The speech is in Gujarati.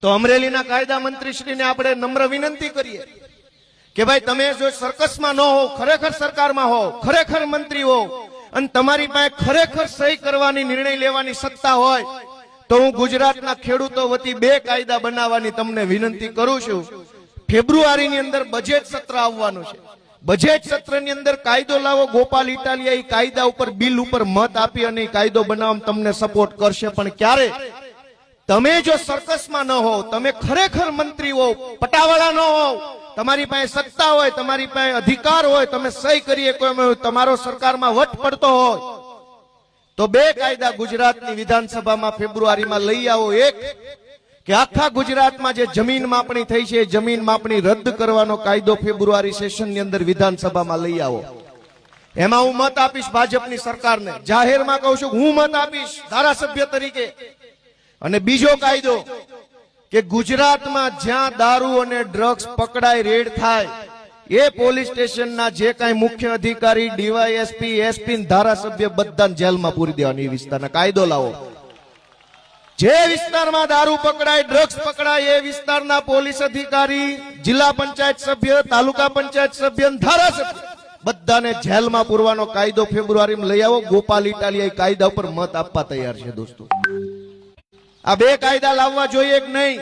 તો અમરેલીના કાયદા મંત્રીશ્રીને આપણે નમ્ર વિનંતી કરીએ કે ભાઈ તમે જો સર્કસમાં ન હો, ખરેખર સરકારમાં હો, ખરેખર મંત્રી હો અને તમારી પાસે ખરેખર સહી કરવાની, નિર્ણય લેવાની સત્તા હોય તો હું ગુજરાતના ખેડૂતો વતી બે કાયદા બનાવવાની તમને વિનંતી કરું છું. ફેબ્રુઆરીની અંદર બજેટ સત્ર આવવાનું છે. બજેટ સત્રની અંદર કાયદો લાવો. ગોપાલ ઇટાલિયા એ કાયદા ઉપર, બિલ ઉપર મત આપી અને કાયદો બનાવવામાં તમને સપોર્ટ કરશે. પણ ક્યારે તમે જો સર્કસમાં ન હો, તમે ખરેખર મંત્રી હો, પટાવાળા ન હો, તમારી પાસે સત્તા હોય, તમારી પાસે અધિકાર હોય, તમે સહી કરીએ કોઈ તમારો સરકારમાં વટ પડતો હોય તો બે કાયદા ગુજરાતની વિધાનસભામાં ફેબ્રુઆરીમાં લઈ આવો. એક કે આખા ગુજરાતમાં જે જમીન માપણી થઈ છે, જમીન માપણી રદ કરવાનો કાયદો ફેબ્રુઆરી સેશનની અંદર વિધાનસભામાં લઈ આવો. એમાં હું મત આપીશ ભાજપની સરકારને, જાહેરમાં કહું છું હું મત આપીશ ધારાસભ્ય તરીકે. અને બીજો કાયદો કે ગુજરાતમાં જ્યાં દારૂ અને ડ્રગ્સ પકડાય, રેડ થાય, એ પોલીસ સ્ટેશનના જે કાંઈ મુખ્ય અધિકારી, ડીવાયએસપી, એસપી, ધારાસભ્ય બધાને જેલમાં પૂરી દેવાની વિસ્તારના કાયદો લાવો. જે વિસ્તારમાં દારૂ પકડાય, ડ્રગ્સ પકડાય, એ વિસ્તારના પોલીસ અધિકારી, જિલ્લા પંચાયત સભ્ય, તાલુકા પંચાયત સભ્ય, ધારાસભ્ય બધાને જેલમાં પૂરવાનો કાયદો ફેબ્રુઆરીમાં લઈ આવો. ગોપાલ ઇટાલિયા કાયદા ઉપર મત આપવા તૈયાર છે. દોસ્તો, આ બે કાયદા લાવવા જોઈએ કે નહીં?